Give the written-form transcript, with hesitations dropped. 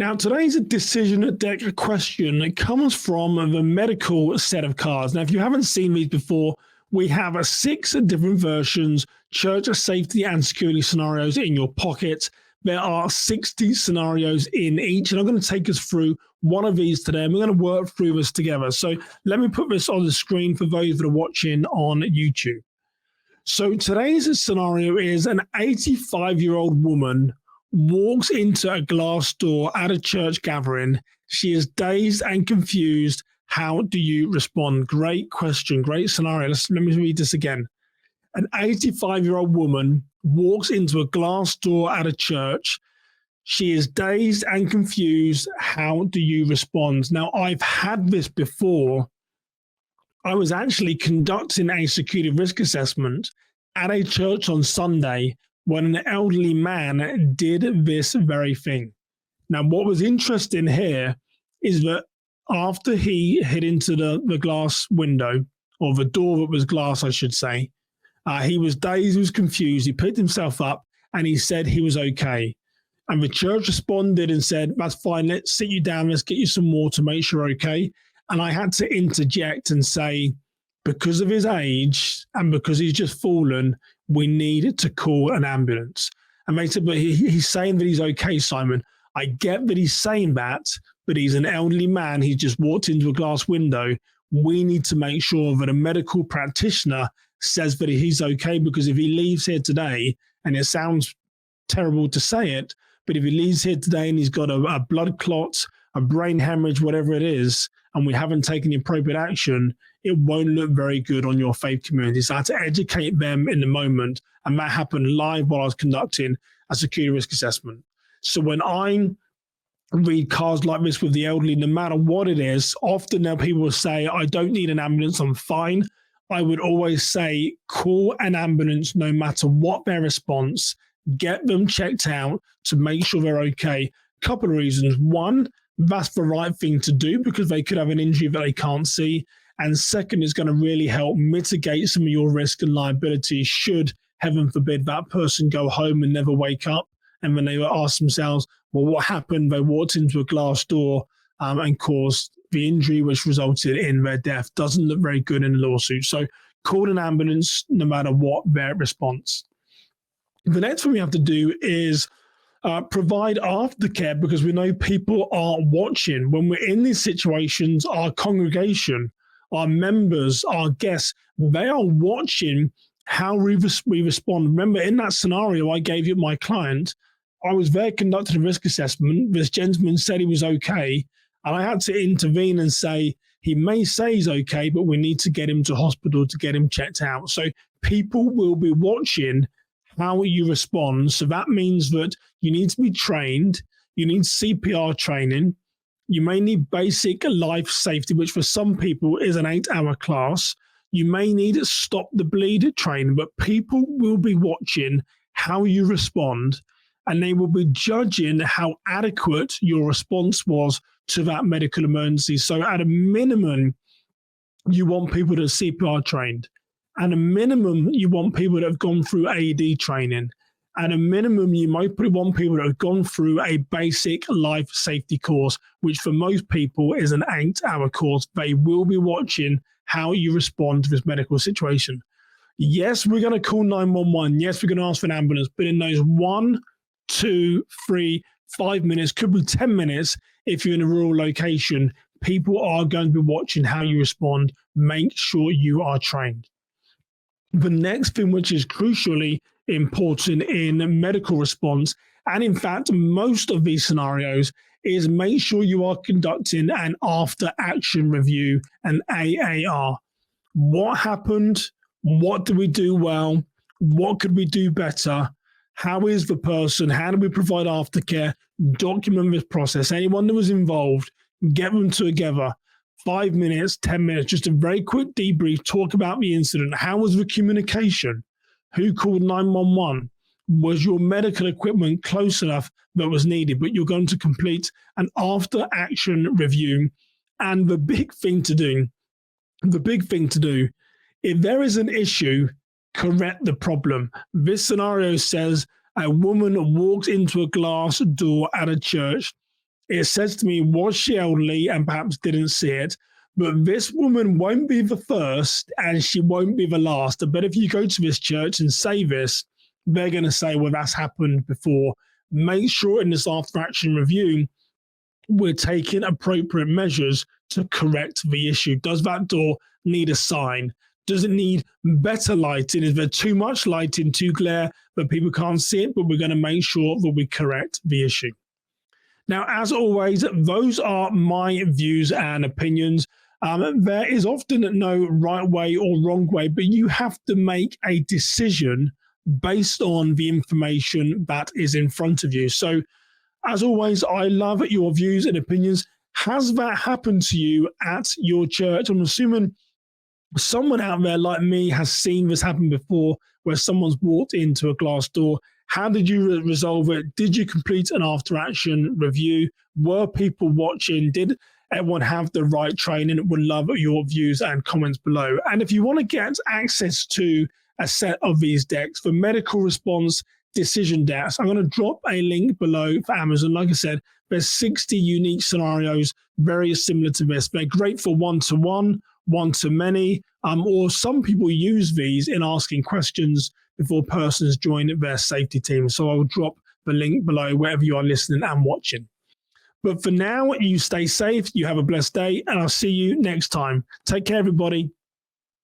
Now, today's decision deck question that comes from the medical set of cards. Now, if you haven't seen these before, we have 6 different versions, church safety and security scenarios in your pocket. There are 60 scenarios in each, and I'm going to take us through one of these today, and we're going to work through this together. So let me put this on the screen for those that are watching on YouTube. So today's scenario is an 85-year-old woman walks into a glass door at a church gathering. She is dazed and confused. How do you respond? Great question, great scenario. Let me read this again. An 85-year-old woman walks into a glass door at a church. She is dazed and confused. How do you respond? Now, I've had this before. I was actually conducting a security risk assessment at a church on Sunday when an elderly man did this very thing. Now, what was interesting here is that after he hit into the glass window, or the door that was glass, I should say, he was dazed, he was confused, he picked himself up, and he said he was okay. And the church responded and said, that's fine, let's sit you down, let's get you some water, make sure you're okay. And I had to interject and say, because of his age and because he's just fallen, we need to call an ambulance. And they said, but he's saying that he's okay, Simon. I get that he's saying that, but he's an elderly man. He just walked into a glass window. We need to make sure that a medical practitioner says that he's okay, because if he leaves here today, and it sounds terrible to say it, but if he leaves here today and he's got a blood clot, a brain hemorrhage, whatever it is, and we haven't taken the appropriate action, it won't look very good on your faith community. So I had to educate them in the moment, and that happened live while I was conducting a security risk assessment. So when I read cards like this with the elderly, no matter what it is, often now people will say, I don't need an ambulance, I'm fine. I would always say, call an ambulance no matter what their response, get them checked out to make sure they're okay. Couple of reasons. One, that's the right thing to do because they could have an injury that they can't see. And second, it's going to really help mitigate some of your risk and liability should, heaven forbid, that person go home and never wake up. And when they ask themselves, well, what happened? They walked into a glass door and caused the injury, which resulted in their death. Doesn't look very good in a lawsuit. So call an ambulance no matter what their response. The next thing we have to do is provide aftercare, because we know people are watching. When we're in these situations, our congregation, our members, our guests, they are watching how we respond. Remember, in that scenario I gave you my client, I was there conducting a risk assessment. This gentleman said he was okay, and I had to intervene and say, he may say he's okay, but we need to get him to hospital to get him checked out. So people will be watching how you respond. So that means that you need to be trained. You need CPR training. You may need basic life safety, which for some people is an 8-hour class. You may need stop the bleed training, but people will be watching how you respond, and they will be judging how adequate your response was to that medical emergency. So at a minimum, you want people that are CPR trained. At a minimum, you want people that have gone through AED training. At a minimum, you might want people that have gone through a basic life safety course, which for most people is an 8-hour course. They will be watching how you respond to this medical situation. Yes, we're going to call 911. Yes, we're going to ask for an ambulance. But in those 1, 2, 3, 5 minutes, could be 10 minutes, if you're in a rural location, people are going to be watching how you respond. Make sure you are trained. The next thing, which is crucially important in medical response, and in fact, most of these scenarios, is make sure you are conducting an after action review, an AAR. What happened? What did we do well? What could we do better? How is the person? How do we provide aftercare? Document this process. Anyone that was involved, get them together. 5 minutes, 10 minutes, just a very quick debrief, talk about the incident. How was the communication? Who called 911? Was your medical equipment close enough that was needed? But you're going to complete an after-action review. And the big thing to do, if there is an issue, correct the problem. This scenario says a woman walked into a glass door at a church. It says to me, was she elderly and perhaps didn't see it? But this woman won't be the first and she won't be the last. But if you go to this church and say this, they're going to say, well, that's happened before. Make sure in this after action review, we're taking appropriate measures to correct the issue. Does that door need a sign? Does it need better lighting? Is there too much lighting, too glare that people can't see it? But we're going to make sure that we correct the issue. Now, as always, those are my views and opinions. There is often no right way or wrong way, but you have to make a decision based on the information that is in front of you. So, as always, I love your views and opinions. Has that happened to you at your church? I'm assuming someone out there like me has seen this happen before, where someone's walked into a glass door. How did you resolve it? Did you complete an after-action review? Were people watching? Did everyone have the right training? Would love your views and comments below. And if you want to get access to a set of these decks for medical response decision decks, I'm going to drop a link below for Amazon. Like I said, there's 60 unique scenarios very similar to this. They're great for one-to-one, one-to-many, or some people use these in asking questions before persons join their safety team. So I will drop the link below wherever you are listening and watching. But for now, you stay safe, you have a blessed day, and I'll see you next time. Take care, everybody.